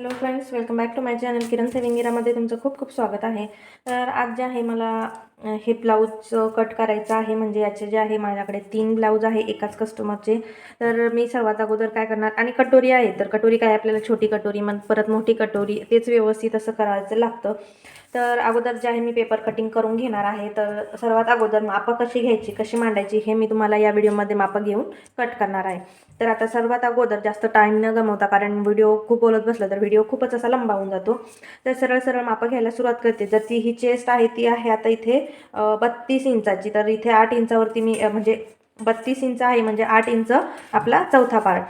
Hello friends, welcome back to my channel Kiran सेविंगिरामध्ये तुमचं खूप खूप स्वागत आहे. तर आज जे आहे मला हे ब्लाऊज कट करायचं आहे. म्हणजे याचे जे आहे माझ्याकडे 3 ब्लाऊज आहे एकाच कस्टमरचे. तर मी सर्वात अगोदर काय करणार, आणि कटोरी आहे तर कटोरी काय आपल्याला छोटी कटोरी मग परत मोठी कटोरी तेच व्यवस्थित असं करायचं लागतं. तर अगोदर जे आहे मी पेपर कटिंग करून घेणार आहे. तर सर्वात अगोदर मापं कशी घ्यायची, कशी मांडायची हे मी तुम्हाला या व्हिडिओमध्ये मापं घेऊन कट करणार आहे. तर आता सर्वात अगोदर जास्त टाईम न गमावता, कारण व्हिडिओ खूप बोलत बसलं तर व्हिडिओ खूपच असा लंबा होऊन जातो, तर सरळ सरळ मापं घ्यायला सुरुवात करते. जर ती ही चेस्ट आहे ती आहे आता इथे 32 इंचाची, तर इथे 8 इंचावरती मी म्हणजे 32 इंच आहे म्हणजे 8 इंच आपला चौथा पार्ट.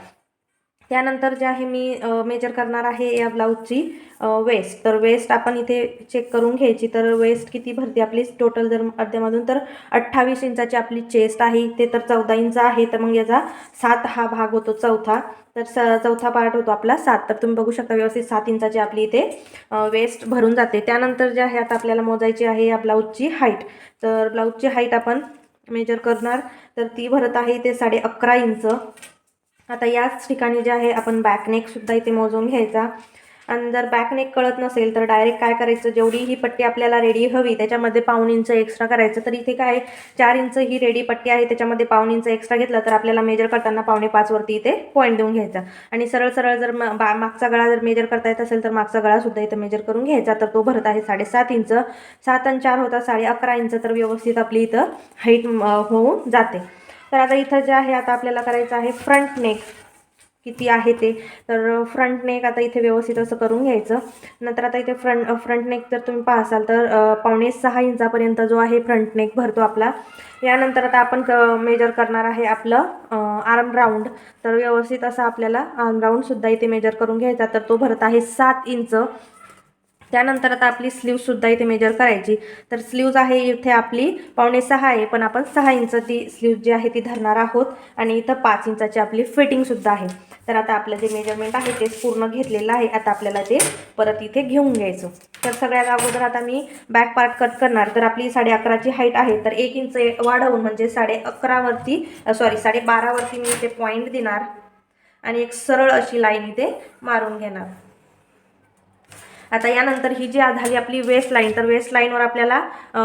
त्यानंतर जे आहे मी मेजर करणार आहे या ब्लाऊजची वेस्ट. तर वेस्ट आपण इथे चेक करून घ्यायची. तर वेस्ट किती भरते आपली टोटल जर अर्ध्यामधून, तर 28 इंचाची आपली चेस्ट आहे. ते तर 14 इंच आहे, तर मग याचा 7 हा भाग होतो चौथा. तर चौथा पार्ट होतो आपला 7. तर तुम्ही बघू शकता व्यवस्थित 7 इंचाची आपली इथे वेस्ट भरून जाते. त्यानंतर जे आहे आता आपल्याला मोजायची आहे या ब्लाऊजची हाईट. तर ब्लाऊजची हाईट आपण मेजर करणार, तर ती भरत आहे इथे 11.5 इंच. आता याच ठिकाणी जे आहे आपण बॅकनेकसुद्धा इथे मोजून घ्यायचा. आणि जर बॅकनेक कळत नसेल तर डायरेक्ट काय करायचं, जेवढी ही पट्टी आपल्याला रेडी हवी त्याच्यामध्ये 1.5 इंच एक्स्ट्रा करायचं. तर इथे काय 4 इंच ही रेडी पट्टी आहे, त्याच्यामध्ये 1.5 इंच एक्स्ट्रा घेतलं तर आपल्याला मेजर करताना 4.25 वरती इथे पॉईंट देऊन घ्यायचा. आणि सरळ सरळ जर मागचा गळा जर मेजर करता येत असेल तर मागचा गळासुद्धा इथे मेजर करून घ्यायचा. तर तो भरत आहे 7.5 इंच. 7 आणि 4 होता 11.5 इंच. तर व्यवस्थित आपली इथं हाईट होऊन जाते. तर आता इथं जे आहे आता आपल्याला करायचं आहे फ्रंट नेक किती आहे ते. तर फ्रंट नेक आता इथे व्यवस्थित असं करून घ्यायचं. नंतर आता इथे फ्रंट नेक जर तुम्ही पाहाल तर 5.25 इंचापर्यंत जो आहे फ्रंट नेक भरतो आपला. यानंतर आता आपण मेजर करणार आहे आपलं आर्म राऊंड. तर व्यवस्थित असा आपल्याला आर्म राऊंडसुद्धा इथे मेजर करून घ्यायचा. तर तो भरत आहे 7 इंच. त्यानंतर आता आपली स्लीवसुद्धा इथे मेजर करायची. तर स्लीव्ज आहे इथे आपली 5.25 आहे, पण आपण 6 इंच ती स्लीव जी आहे ती धरणार आहोत. आणि इथं 5 इंचाची आपली फिटिंगसुद्धा आहे. तर आता आपलं जे मेजरमेंट आहे ते पूर्ण घेतलेलं आहे. आता आपल्याला ते परत इथे घेऊन घ्यायचं. तर सगळ्यात अगोदर आता मी बॅक पार्ट कट करणार. तर आपली 11.5ची हाईट आहे, तर 1 इंच वाढवून म्हणजे 11.5 वरती 12.5 वरती मी इथे पॉईंट देणार आणि एक सरळ अशी लाईन इथे मारून घेणार. आता यानंतर ही जी झाली आपली वेस्ट लाईन. तर वेस्ट लाईनवर आपल्याला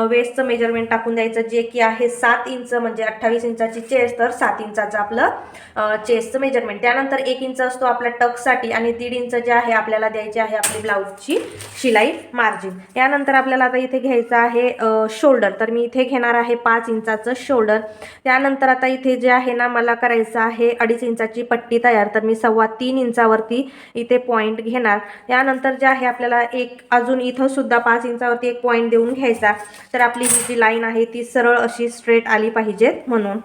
वेस्टचं मेजरमेंट टाकून द्यायचं, जे की आहे 7 इंच म्हणजे 28 इंचाची चेस्ट. तर 7 इंचाचं आपलं चेस्टचं मेजरमेंट. त्यानंतर 1 इंच असतो आपल्या टक्ससाठी आणि 1.5 इंच जे आहे आपल्याला द्यायची आहे आपली ब्लाऊजची शिलाई मार्जिन. यानंतर आपल्याला आता इथे घ्यायचं आहे शोल्डर. तर मी इथे घेणार आहे 5 इंचाचं शोल्डर. त्यानंतर आता इथे जे आहे ना मला करायचं आहे 2.5 इंचाची पट्टी तयार. तर मी 3.25 इंचावरती इथे पॉईंट घेणार. यानंतर जे आहे आपल्याला एक अजून इथं सुद्धा 5 इंचावरती एक पॉईंट देऊन घ्यायचा. तर आपली ही जी लाईन आहे ती सरळ अशी स्ट्रेट आली पाहिजे म्हणून.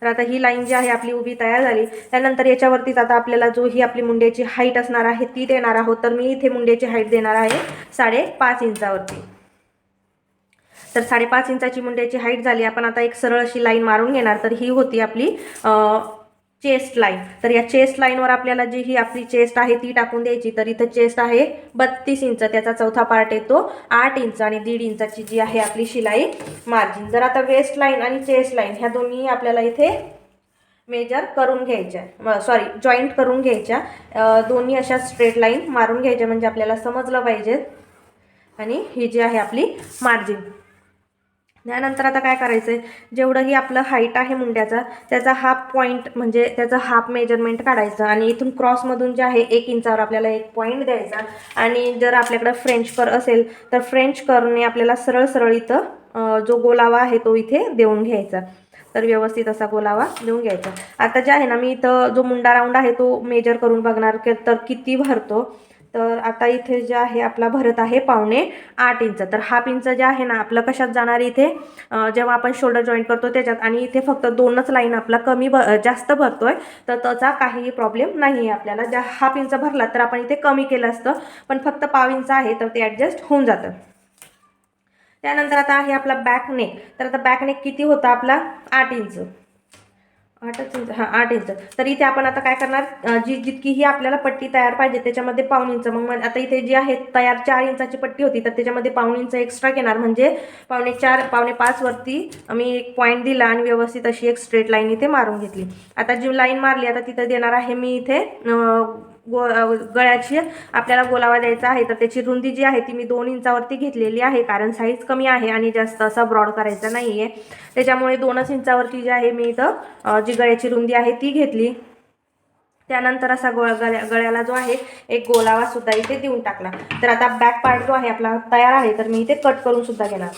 तर आता ही लाईन जी आहे आपली उभी तयार झाली. त्यानंतर याच्यावरतीच आता आपल्याला जो ही आपली मुंड्याची हाईट असणार आहे ती देणार आहोत. तर मी इथे मुंड्याची हाईट देणार आहे 5.5 इंचावरती. तर 5.5 इंचाची मुंड्याची हाईट झाली. आपण आता एक सरळ अशी लाईन मारून घेणार. तर ही होती आपली चेस्ट लाईन. तर या चेस्ट लाईनवर आपल्याला जी ही आपली चेस्ट आहे ती टाकून द्यायची. तर इथं चेस्ट आहे 32 इंच, त्याचा चौथा पार्ट येतो 8 इंच आणि 1.5 इंचाची जी आहे आपली शिलाई मार्जिन. जर आता वेस्ट लाईन आणि चेस्ट लाईन ह्या दोन्ही आपल्याला इथे मेजर करून घ्यायच्या, जॉईंट करून घ्यायच्या. दोन्ही अशा स्ट्रेट लाईन मारून घ्यायच्या म्हणजे आपल्याला समजलं पाहिजे. आणि ही जी आहे आपली मार्जिन. त्यानंतर आता काय करायचं आहे, जेवढंही आपलं हाईट आहे मुंड्याचा त्याचा हाफ पॉईंट म्हणजे त्याचं हाफ मेजरमेंट काढायचं. आणि इथून क्रॉसमधून जे आहे 1 इंचावर आपल्याला एक पॉईंट द्यायचा. आणि जर आपल्याकडं फ्रेंच कर असेल तर फ्रेंच करने आपल्याला सरळ सरळ इथं जो गोलावा आहे तो इथे देऊन घ्यायचा. तर व्यवस्थित असा गोलावा देऊन घ्यायचा. आता जे आहे ना मी इथं जो मुंडा राऊंड आहे तो मेजर करून बघणार तर किती भरतो. तर आता इथे जे आहे आपला भरत आहे 7.25 इंच. तर हाफ इंच जे आहे ना आपलं कशात जाणार इथे, जेव्हा आपण शोल्डर जॉईंट करतो त्याच्यात. आणि इथे फक्त 2च लाईन आपला जास्त भरतोय, तर त्याचा काहीही प्रॉब्लेम नाही आहे आपल्याला. ज्या हाफ इंच भरला तर आपण इथे कमी केलं असतं, पण फक्त 1.5 इंच आहे तर ते ॲडजस्ट होऊन जातं. त्यानंतर आता आहे आपला बॅक नेक. तर आता बॅक नेक किती होता आपला 8 इंच. 8च inch, 8 inch. तर इथे आपण आता काय करणार, जितकी ही आपल्याला पट्टी तयार पाहिजे त्याच्यामध्ये 1.5 इंच. मग आता इथे जी आहे तयार 4 इंचाची पट्टी होती, तर त्याच्यामध्ये 1.5 इंच एक्स्ट्रा घेणार म्हणजे 4.25 4.5 वरती मी एक पॉईंट दिला आणि व्यवस्थित अशी एक स्ट्रेट लाईन इथे मारून घेतली. आता जी लाईन मारली आता तिथं देणार आहे मी इथे गळ्याची आपल्याला गोलावा द्यायचा आहे. तर त्याची रुंदी जी आहे ती मी 2 इंचावरती घेतलेली आहे, कारण साईज कमी आहे आणि जास्त असा ब्रॉड करायचा नाही आहे. त्याच्यामुळे 2च इंचावरती जी आहे मी इथं जी गळ्याची रुंदी आहे ती घेतली. त्यानंतर असा गळ्याला जो आहे एक गोलावा सुद्धा इथे देऊन टाकला. तर आता बॅक पार्ट जो आहे आपला तयार आहे, तर मी इथे कट करून सुद्धा घेणार.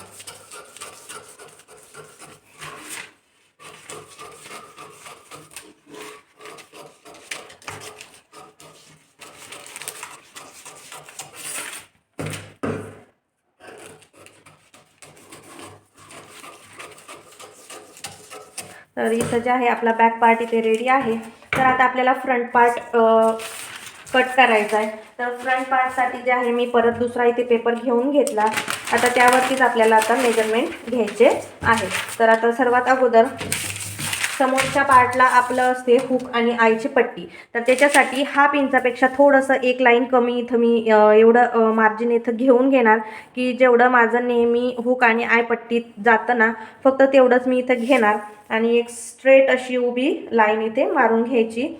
तर इथं जे आहे आपला बॅक पार्ट इथे रेडी आहे. तर आता आपल्याला फ्रंट पार्ट कट करायचा आहे. तर फ्रंट पार्टसाठी जे आहे मी परत दुसरा इथे पेपर घेऊन घेतला. आता त्यावरतीच आपल्याला आता मेजरमेंट घ्यायचे आहे. तर आता सर्वात अगोदर समोरच्या पार्टला आपलं असते हुक आणि आयची पट्टी. तर त्याच्यासाठी 1/2 इंचापेक्षा थोडंसं एक लाईन कमी इथं मी एवढं मार्जिन इथं घेऊन घेणार, की जेवढं माझं नेहमी हुक आणि आय पट्टीत जातं ना, फक्त तेवढंच मी इथं घेणार आणि एक स्ट्रेट अशी उभी लाईन इथे मारून घ्यायची.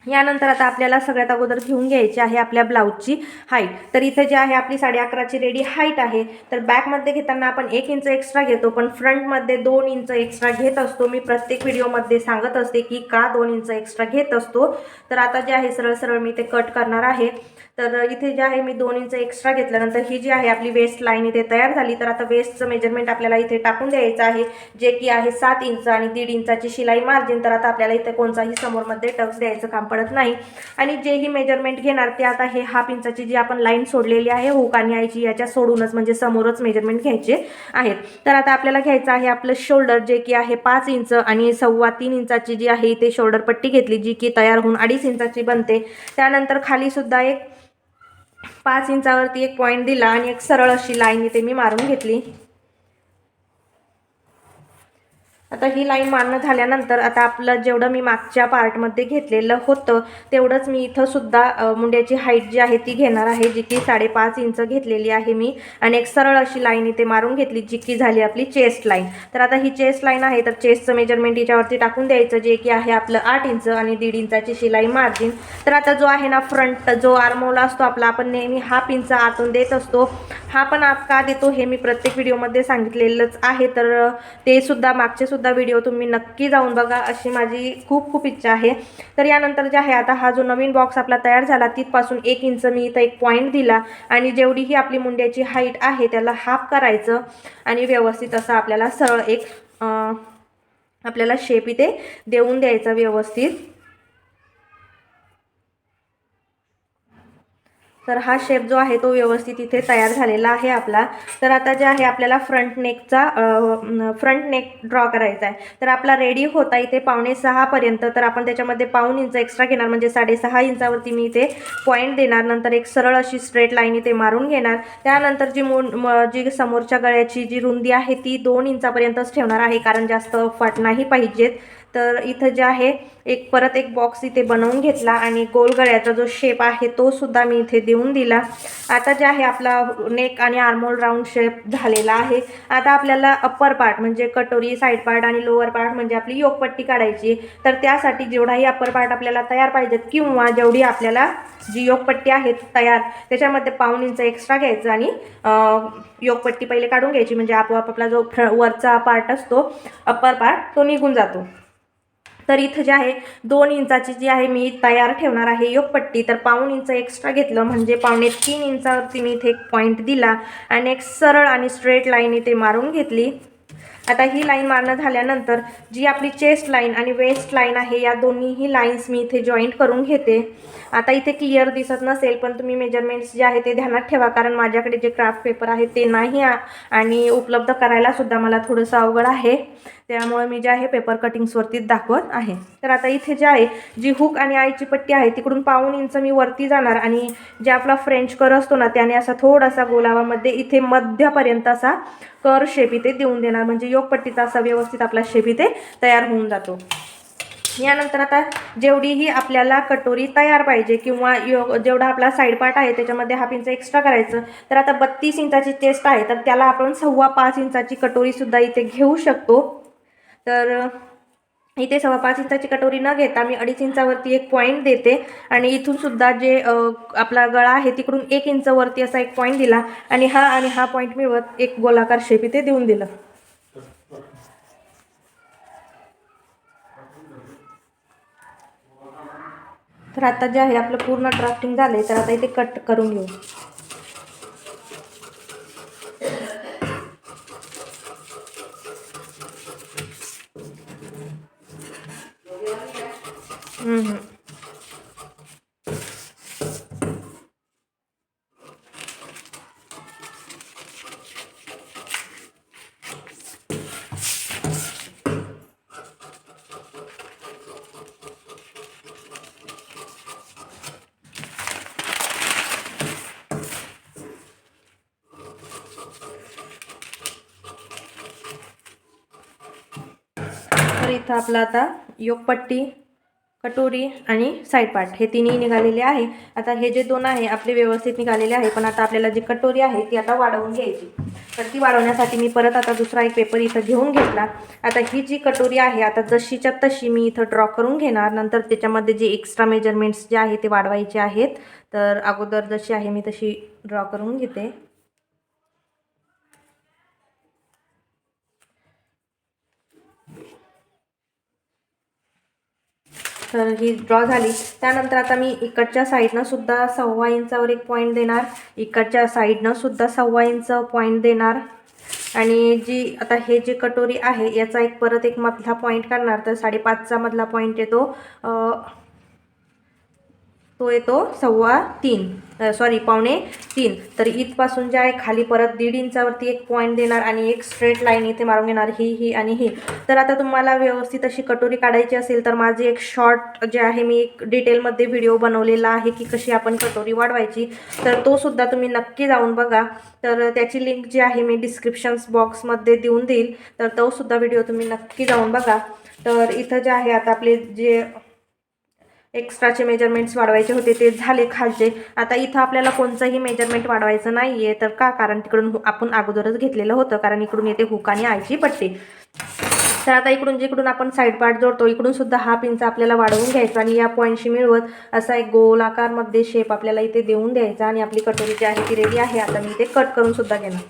यानंतर आता आपल्याला सगळ्यात अगोदर घेऊन घ्यायची आहे आपल्या ब्लाऊजची हाईट. तर इथे जे आहे आपली 11.5ची रेडी हाईट आहे. तर बॅकमध्ये घेताना आपण 1 इंच एक्स्ट्रा घेतो, पण फ्रंटमध्ये 2 इंच एक्स्ट्रा घेत असतो. मी प्रत्येक व्हिडिओमध्ये सांगत असते की का 2 इंच एक्स्ट्रा घेत असतो. तर आता जे आहे सरळ सरळ मी ते कट करणार आहे. तर इथे जे आहे मी 2 इंच एक्स्ट्रा घेतल्यानंतर ही जी आहे आपली वेस्ट लाईन इथे तयार झाली. तर आता वेस्टचं मेजरमेंट आपल्याला इथे टाकून द्यायचं आहे, जे की आहे 7 इंच आणि 1.5 इंचाची शिलाई मार्जिन. तर आता आपल्याला इथे कोणताही समोरमध्ये टक्स द्यायचं काम पडत नाही. आणि जेही मेजरमेंट घेणार ते आता हे 1/2 इंचाची जी आपण लाईन सोडलेली आहे हुक आणि आयची, याच्या सोडूनच म्हणजे समोरच मेजरमेंट घ्यायचे आहेत. तर आता आपल्याला घ्यायचं आहे आपलं शोल्डर, जे की आहे 5 इंच आणि 2.25 इंचाची जी आहे इथे शोल्डर पट्टी घेतली, जी की तयार होऊन 2.5 इंचाची बनते. त्यानंतर खाली सुद्धा एक 5 इंचावरती एक पॉईंट दिला आणि एक सरळ अशी लाईन इथे मी मारून घेतली. आता ही लाईन मारणं झाल्यानंतर आता आपलं जेवढं मी मागच्या पार्टमध्ये घेतलेलं होतं तेवढंच मी इथं सुद्धा मुंड्याची हाईट जी आहे ती घेणार आहे, जी की 5.5 इंच घेतलेली आहे मी आणि एक सरळ अशी लाईन इथे मारून घेतली, जी की झाली आपली चेस्ट लाईन. तर आता ही चेस्ट लाईन आहे, तर चेस्टचं मेजरमेंट याच्यावरती टाकून द्यायचं, जे की आहे आपलं 8 इंच आणि 1.5 इंचाची शिलाई मार्जिन. तर आता जो आहे ना फ्रंट जो आर्मोल असतो आपला, आपण नेहमी 1/2 इंच आतून देत असतो. हा पण आत का देतो हे मी प्रत्येक व्हिडिओमध्ये सांगितलेलंच आहे. तर ते सुद्धा मागचे सुद्धा व्हिडिओ तुम्ही नक्की जाऊन बघा, अशी माझी खूप इच्छा आहे. तर यानंतर जे आहे आता हा जो नवीन बॉक्स आपला तयार झाला तिथपासून 1 इंच मी इथं एक पॉईंट दिला आणि जेवढी ही आपली मुंड्याची हाईट आहे त्याला हाफ करायचं आणि व्यवस्थित असं आपल्याला सरळ एक आपल्याला शेप इथे देऊन द्यायचा व्यवस्थित. तर हा शेप जो आहे तो व्यवस्थित इथे तयार झालेला आहे आपला. तर आता जे आहे आपल्याला फ्रंट नेक ड्रॉ करायचा आहे. तर आपला रेडी होता इथे 5.25 पर्यंत. तर आपण त्याच्यामध्ये 1/2 इंच एक्स्ट्रा घेणार, म्हणजे 6.5 इंचावरती मी इथे पॉईंट देणार. नंतर एक सरळ अशी स्ट्रेट लाईन इथे मारून घेणार. त्यानंतर जी समोरच्या गळ्याची जी रुंदी आहे ती 2 इंचापर्यंतच ठेवणार आहे, कारण जास्त फाट नाही पाहिजेत. तर इथं जे आहे परत एक बॉक्स इथे बनवून घेतला आणि गोल गळ्याचा जो शेप आहे तो सुद्धा मी इथे देऊन दिला. आता जे आहे आपला नेक आणि आर्महोल राऊंड शेप झालेला आहे. आता आपल्याला अप्पर पार्ट म्हणजे कटोरी, साईड पार्ट आणि लोअर पार्ट म्हणजे आपली योकपट्टी काढायची. तर त्यासाठी जेवढाही अप्पर पार्ट आपल्याला तयार पाहिजेत किंवा जेवढी आपल्याला जी योकपट्टी आहे तयार त्याच्यामध्ये 1/2 इंच एक्स्ट्रा घ्यायचं आणि योकपट्टी पहिले काढून घ्यायची, म्हणजे आपोआप आपला जो वरचा पार्ट असतो अप्पर पार्ट तो निघून जातो. तर इथं जे आहे 2 इंचाची जी आहे मी तयार ठेवणार आहे योकपट्टी. तर 1/2 इंच एक्स्ट्रा घेतलं, म्हणजे 2.25 इंचावरती मी इथे एक पॉईंट दिला आणि एक सरळ आणि स्ट्रेट लाईन इथे मारून घेतली. आता ही लाईन मारणं झाल्यानंतर जी आपली चेस्ट लाईन आणि वेस्ट लाईन आहे या दोन्हीही लाईन्स मी इथे जॉईंट करून घेते. आता इथे क्लिअर दिसत नसेल, पण तुम्ही मेजरमेंट्स जे आहे ते ध्यानात ठेवा, कारण माझ्याकडे जे क्राफ्ट पेपर आहे ते नाही आणि उपलब्ध करायला सुद्धा मला थोडंसं अवघड आहे. त्यामुळे मी जे आहे पेपर कटिंग्सवरतीच दाखवत आहे. तर आता इथे जे आहे जी हुक आणि आयची पट्टी आहे तिकडून 1/2 इंच मी वरती जाणार आणि जे आपला फ्रेंच कर असतो ना त्याने असा थोडासा गोलावामध्ये इथे मध्यपर्यंत असा कर शेप इथे देऊन देणार, म्हणजे योकपट्टीचा असा व्यवस्थित आपला शेप इथे तयार होऊन जातो. यानंतर आता जेवढीही आपल्याला कटोरी तयार पाहिजे किंवा जेवढा आपला साईड पार्ट आहे त्याच्यामध्ये 1/2 इंच एक्स्ट्रा करायचं. तर आता 32 इंचाची चेस्ट आहे, तर त्याला आपण 5.25 इंचाची कटोरी सुद्धा इथे घेऊ शकतो. तर इथे 5.25 इंचाची कटोरी न घेता मी 2.5 इंचावरती एक पॉईंट देते आणि इथून सुद्धा जे आपला गळा आहे तिकडून 1 इंच वरती असा एक पॉईंट दिला आणि हा पॉईंट मिळवत एक गोलाकार शेप इथे देऊन दिलं. तर आता जे आहे आपलं पूर्ण ड्राफ्टिंग झाले, तर आता इथे कट करून घेऊ. तर इथं आपलं आता योगपट्टी, कटोरी आणि साईड पार्ट हे तिन्ही निघालेले आहे. आता हे जे 2 आहे आपले व्यवस्थित निघालेले आहे, पण आता आपल्याला जी कटोरी आहे ती आता वाढवून घ्यायची. तर ती वाढवण्यासाठी मी परत आता दुसरा एक पेपर इथं घेऊन घेतला. आता ही जी कटोरी आहे आता जशीच्या तशी मी इथं ड्रॉ करून घेणार. नंतर त्याच्यामध्ये जे एक्स्ट्रा मेजरमेंट्स जे आहे ते वाढवायचे आहेत. तर अगोदर जशी आहे मी तशी ड्रॉ करून घेते. तर ही ड्रॉ झाली. त्यानंतर आता मी इकडच्या साईडनं सुद्धा 1.25 इंचावर एक पॉईंट देणार, इकडच्या साईडनं सुद्धा 1.25 इंच पॉईंट देणार आणि जी आता हे जे कटोरी आहे याचा एक परत एक मधला पॉईंट करणार. तर 5.5चा मधला पॉईंट येतो तो येतो 3.25 तर इथपासून जे आहे खाली परत 1.5 इंचावरती एक पॉईंट देणार आणि एक स्ट्रेट लाईन इथे मारून घेणार, ही आणि ही. तर आता तुम्हाला व्यवस्थित अशी कटोरी काढायची असेल तर माझे एक शॉर्ट जे आहे मी एक डिटेलमध्ये व्हिडिओ बनवलेला आहे की कशी आपण कटोरी वाढवायची, तर तो सुद्धा तुम्ही नक्की जाऊन बघा. तर त्याची लिंक जी आहे मी डिस्क्रिप्शन बॉक्समध्ये देऊन देईल, तर तो सुद्धा व्हिडिओ तुम्ही नक्की जाऊन बघा. तर इथं जे आहे आता आपले जे एक्स्ट्राचे मेजरमेंट्स वाढवायचे होते ते झाले खालचे. आता इथं आपल्याला कोणतंही मेजरमेंट वाढवायचं नाही आहे. तर कारण तिकडून आपण अगोदरच घेतलेलं होतं, कारण इकडून येते हुक आणि आयची पट्टी. तर आता जिकडून आपण साईड पार्ट जोडतो इकडून सुद्धा 1/2 इंच आपल्याला वाढवून घ्यायचा आणि या पॉईंटशी मिळवत असा एक गोलाकारमध्ये शेप आपल्याला इथे देऊन द्यायचा आणि आपली कटोरी जी आहे ती रेडी आहे. आता मी इथे कट करून सुद्धा घेणार.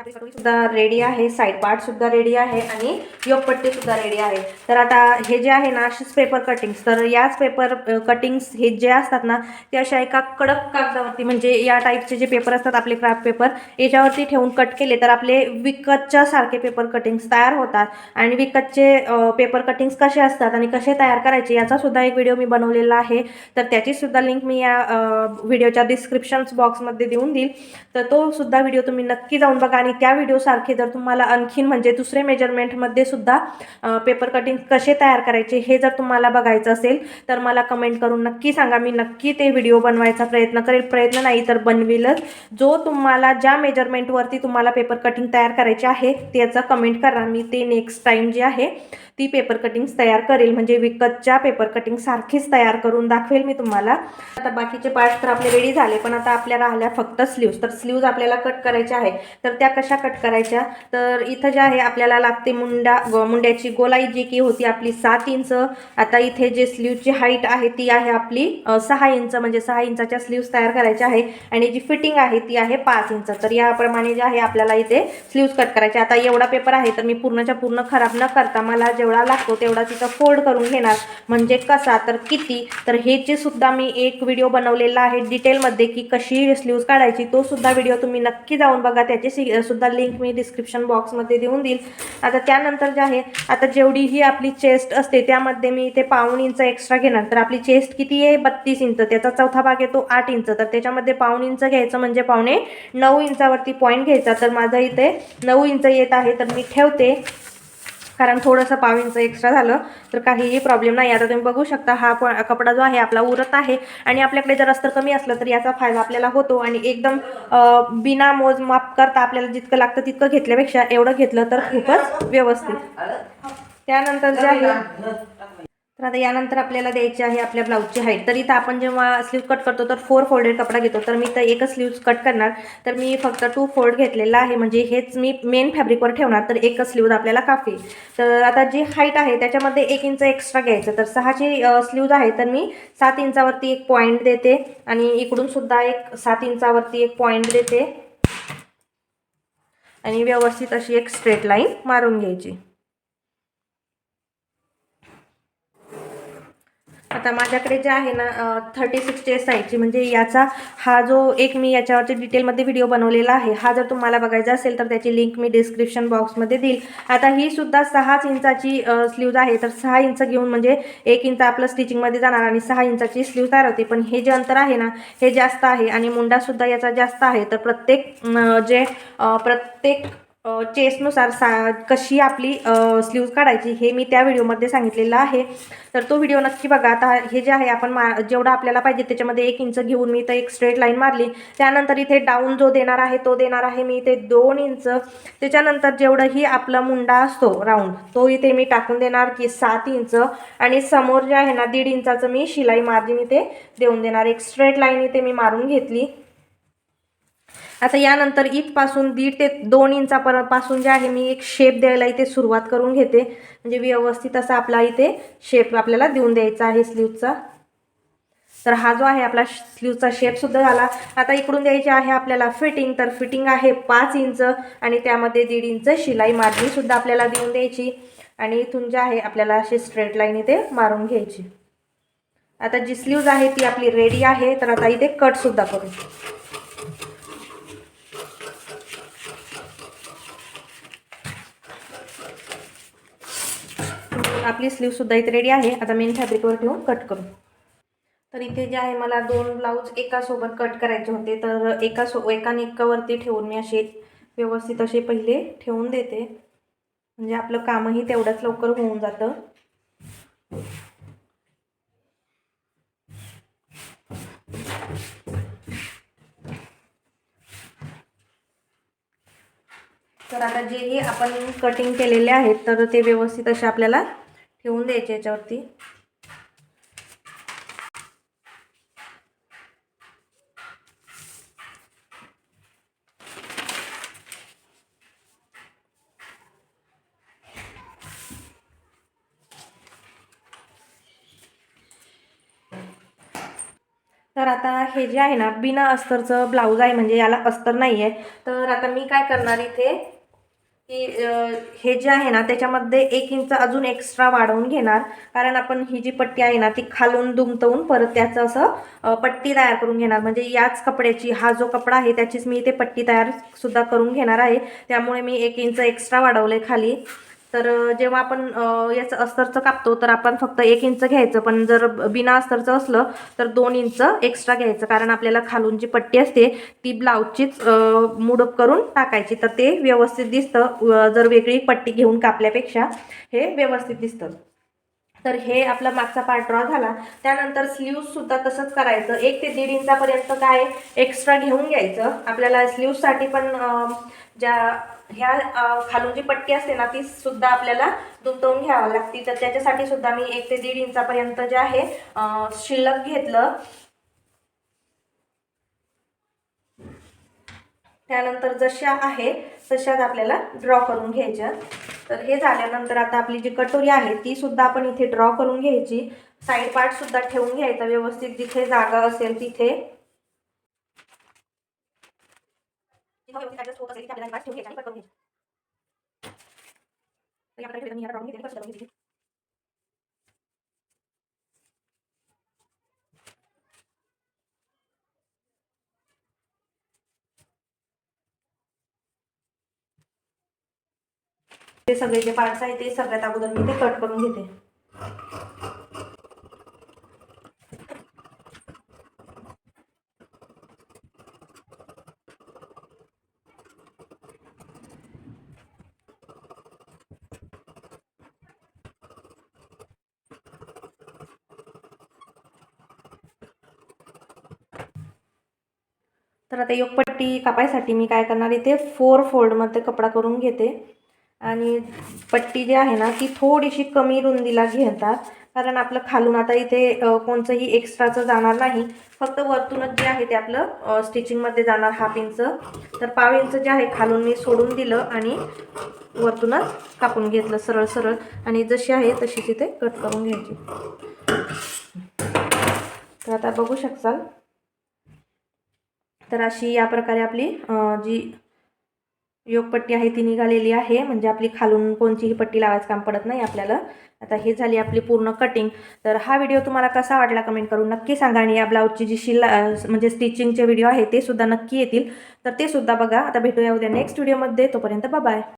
आपली कटोरी सुद्धा रेडी आहे, साईड पार्ट सुद्धा रेडी आहे आणि योगपट्टी सुद्धा रेडी आहे. तर आता हे जे आहे ना अशीच पेपर कटिंग्स, तर याच पेपर कटिंग्स हे जे असतात ना ते अशा एका कडक कागदावरती, म्हणजे या टाईपचे जे पेपर असतात आपले क्राफ्ट पेपर, याच्यावरती ठेवून कट केले तर आपले विकतच्या सारखे पेपर कटिंग्स तयार होतात. आणि विकतचे पेपर कटिंग्स कसे असतात आणि कसे तयार करायचे याचा सुद्धा एक व्हिडिओ मी बनवलेला आहे. तर त्याची सुद्धा लिंक मी या व्हिडिओच्या डिस्क्रिप्शन बॉक्समध्ये देऊन देईल. तर तो सुद्धा व्हिडिओ तुम्ही नक्की जाऊन बघा. आणि त्या व्हिडिओ सारखे जर तुम्हाला आणखीन म्हणजे दुसरे मेजरमेंटमध्ये सुद्धा पेपर कटिंग कसे तयार करायचे हे जर तुम्हाला बघायचं असेल तर मला कमेंट करून नक्की सांगा. मी नक्की ते व्हिडिओ बनवायचा प्रयत्न करेल, प्रयत्न नाही तर बनविलच. जो तुम्हाला ज्या मेजरमेंटवरती तुम्हाला पेपर कटिंग तयार करायचे आहे त्याचा कमेंट करा. मी ते नेक्स्ट टाइम जी आहे ती पेपर कटिंग्स तयार करेल, म्हणजे विकतच्या पेपर कटिंग सारखीच तयार करून दाखवेल मी तुम्हाला. आता बाकीचे पार्ट्स तर आपले रेडी झाले, पण आता आपल्या राहिल्या फक्त स्लीव्ज. तर स्लीव्ज आपल्याला कट करायच्या आहे. तर त्या कशा कट करायच्या, तर इथं जे आहे आपल्याला लागते मुंड्याची गोलाई जी की होती आपली 7 इंच. आता इथे जे स्लीव्हची हाईट आहे ती आहे आपली 6 इंच, म्हणजे 6 इंचाच्या स्लीव्ज तयार करायच्या आहे आणि जी फिटिंग आहे ती आहे 5 इंच. तर याप्रमाणे जे आहे आपल्याला इथे स्लीव्ज कट करायचे. आता एवढा पेपर आहे तर मी पूर्णच्या पूर्ण खराब न करता मला जेवढा लागतो तेवढा तिथं फोल्ड करून घेणार. म्हणजे कसा तर किती, तर हे जे सुद्धा मी एक व्हिडिओ बनवलेला आहे डिटेलमध्ये की कशी स्लीव्ज काढायची, तो सुद्धा व्हिडिओ तुम्ही नक्की जाऊन बघा. त्याची सुद्धा लिंक मी डिस्क्रिप्शन बॉक्समध्ये देऊन देईल. आता त्यानंतर जे आहे आता जेवढी ही आपली चेस्ट असते त्यामध्ये मी इथे 1/2 इंच एक्स्ट्रा घेणार. तर आपली चेस्ट किती आहे 32 इंच, त्याचा चौथा भाग येतो 8 इंच. तर त्याच्यामध्ये 1/2 इंच घ्यायचं म्हणजे 9.25 इंचावरती पॉईंट घ्यायचा. तर माझा इथे 9 इंच येत आहे, तर मी ठेवते, कारण थोडंसं 1/2 इंच एक्स्ट्रा झालं तर काहीही प्रॉब्लेम नाही. आता तुम्ही बघू शकता हा कपडा जो आहे आपला उरत आहे आणि आपल्याकडे जर अस्तर कमी असलं तर याचा फायदा आपल्याला होतो. आणि एकदम बिना मोजमाप करता आपल्याला जितकं लागतं तितकं घेतल्यापेक्षा एवढं घेतलं तर खूपच व्यवस्थित. त्यानंतर जे आहे तर आता यानंतर आपल्याला द्यायची आहे आपल्या ब्लाऊजची हाईट. तर इथं आपण जेव्हा स्लीव कट करतो तर 4 फोल्डेड कपडा घेतो. तर मी तर एकच स्लीव्ज कट करणार. तर मी फक्त 2 फोल्ड घेतलेला आहे, म्हणजे हेच मी मेन फॅब्रिकवर ठेवणार. तर एकच स्लीव्ज आपल्याला काफी. तर आता जी हाईट आहे त्याच्यामध्ये 1 इंच एक्स्ट्रा घ्यायचं. तर 6ची स्लीव्ज आहे, तर मी 7 इंचावरती एक पॉईंट देते आणि इकडून सुद्धा एक 7 इंचावरती एक पॉईंट देते आणि व्यवस्थित अशी एक स्ट्रेट लाईन मारून घ्यायची. आता माझ्याकडे जे आहे ना 36 चेस्ट साईजची, म्हणजे याचा हा जो एक मी याच्यावरती डिटेलमध्ये व्हिडिओ बनवलेला आहे, हा जर तुम्हाला बघायचा असेल तर त्याची लिंक मी डिस्क्रिप्शन बॉक्समध्ये देईल. आता ही सुद्धा 6 इंचाची स्लीव्ज आहे. तर 6 इंच घेऊन म्हणजे 1 इंच आपलं स्टिचिंगमध्ये जाणार आणि 6 इंचाची स्लीव तयार होते. पण हे जे अंतर आहे ना हे जास्त आहे आणि मुंडासुद्धा याचा जास्त आहे. तर प्रत्येक चेस्टनुसार कशी आपली स्लीव्ज काढायची हे मी त्या व्हिडिओमध्ये सांगितलेलं आहे. तर तो व्हिडिओ नक्की बघा. आता हे जे आहे आपण जेवढा आपल्याला पाहिजे त्याच्यामध्ये 1 इंच घेऊन मी इथं एक स्ट्रेट लाईन मारली. त्यानंतर इथे डाऊन जो देणार आहे तो देणार आहे मी इथे 2 इंच. त्याच्यानंतर जेवढंही आपला मुंडा असतो राऊंड तो इथे मी टाकून देणार की 7 इंच आणि समोर जे आहे ना 1.5 इंचाचं मी शिलाई मार्जिन इथे देऊन देणार. एक स्ट्रेट लाईन इथे मी मारून घेतली. आता यानंतर इथपासून 1.5 ते 2 इंचापासून जे आहे मी एक शेप द्यायला इथे सुरुवात करून घेते. म्हणजे व्यवस्थित असा आपला इथे शेप आपल्याला देऊन द्यायचा आहे स्लीवचा. तर हा जो आहे आपला स्लीवचा शेप सुद्धा झाला. आता इकडून द्यायची आहे आपल्याला फिटिंग. तर फिटिंग आहे 5 इंच आणि त्यामध्ये 1.5 इंच शिलाई मार्जिन सुद्धा आपल्याला देऊन द्यायची आणि इथून जे आहे आपल्याला अशी स्ट्रेट लाईन इथे मारून घ्यायची. आता जी स्लीव्ज आहे ती आपली रेडी आहे. तर आता इथे कट सुद्धा करू. आपली स्लीव सुद्धा इथे रेडी आहे. आता मेन फॅब्रिकवर ठेवून कट करू. तर इथे जे आहे मला 2 ब्लाऊज एकासोबत कट करायचे होते. तर एकाने एकावरती ठेवून मी असे व्यवस्थित असे पहिले ठेवून देते, म्हणजे आपलं कामही तेवढंच लवकर होऊन जातं. तर आता जेही आपण कटिंग केलेले आहेत तर ते व्यवस्थित असे आपल्याला ठेवून द्यायचे याच्यावरती. तर आता हे जे आहे ना बिना अस्तरचं ब्लाऊज आहे, म्हणजे याला अस्तर नाही आहे. तर आता मी काय करणार इथे की हे जे आहे ना त्याच्यामध्ये 1 इंच अजून एक्स्ट्रा वाढवून घेणार. कारण आपण ही जी पट्टी आहे ना ती खालून दुमतवून परत त्याचं असं पट्टी तयार करून घेणार. म्हणजे याच कपड्याची, हा जो कपडा आहे त्याचीच मी इथे पट्टी तयार सुद्धा करून घेणार आहे. त्यामुळे मी 1 इंच एक्स्ट्रा वाढवले खाली. तर जेव्हा आपण याचं अस्तरचं कापतो तर आपण फक्त 1 इंच घ्यायचं, पण जर बिना अस्तरचं असलं तर 2 इंच एक्स्ट्रा घ्यायचं. कारण आपल्याला खालून जी पट्टी असते ती ब्लाऊजचीच मुडप करून टाकायची, तर ते व्यवस्थित दिसतं. जर वेगळी पट्टी घेऊन कापल्यापेक्षा हे व्यवस्थित दिसतं. तर हे आपला मागचा पार्ट ड्रॉ झाला. त्यानंतर स्लीव्स सुद्धा तसंच करायचं. 1 ते 1.5 इंचापर्यंत काय एक्स्ट्रा घेऊन घ्यायचं. आपल्याला स्लीव्ससाठी पण ज्या ह्या खालून जी पट्टी असते ना ती सुद्धा आपल्याला दुमतवून घ्यावी लागते. तर त्याच्यासाठी सुद्धा मी 1 ते 1.5 इंचापर्यंत जे आहे शिल्लक घेतलं. त्यानंतर जशा आहे तशाच आपल्याला ड्रॉ करून घ्यायच्या. तर हे झाल्यानंतर आता आपली जी कटोरी आहे ती सुद्धा आपण इथे ड्रॉ करून घ्यायची. साईड पार्ट सुद्धा ठेवून घ्यायचा व्यवस्थित, जिथे जागा असेल तिथे. ऍडजस्ट होत असेल तिथे आपल्याला ठेवून घ्यायची आणि कट करून घ्यायची. तर याकडे ठेवलं मी ड्रॉ घेते, कट करून घेते. ते सगळे जे पार्ट्स आहेत ते सगळ्यात अगोदर मी ते कट करून घेते. तर आता योगपट्टी कापायसाठी मी काय करणार इथे 4 फोल्डमध्ये कपडा करून घेते आणि पट्टी जी आहे ना ती थोडीशी कमी रुंदीला घेतात. कारण आपलं खालून आता इथे कोणचंही एक्स्ट्राचं जाणार नाही, फक्त वरतूनच जे आहे ते आपलं स्टिचिंगमध्ये जाणार 1/2 इंच. तर 1/2 इंच जे आहे खालून मी सोडून दिलं आणि वरतूनच कापून घेतलं सरळ सरळ, आणि जशी आहे तशीच इथे कट करून घ्यायची. तर आता बघू शकाल, तर अशी या प्रकारे आपली जी योगपट्टी आहे ती निघालेली आहे. म्हणजे आपली खालून कोणतीही पट्टी लावायचं काम पडत नाही आपल्याला. आता ही झाली आपली पूर्ण कटिंग. तर हा व्हिडिओ तुम्हाला कसा वाटला कमेंट करून नक्की सांगा, आणि या ब्लाऊजची जी म्हणजे स्टिचिंगचे व्हिडिओ आहे ते सुद्धा नक्की येतील, तर ते सुद्धा बघा. आता भेटूया उद्या नेक्स्ट व्हिडिओमध्ये. तोपर्यंत बाय बाय.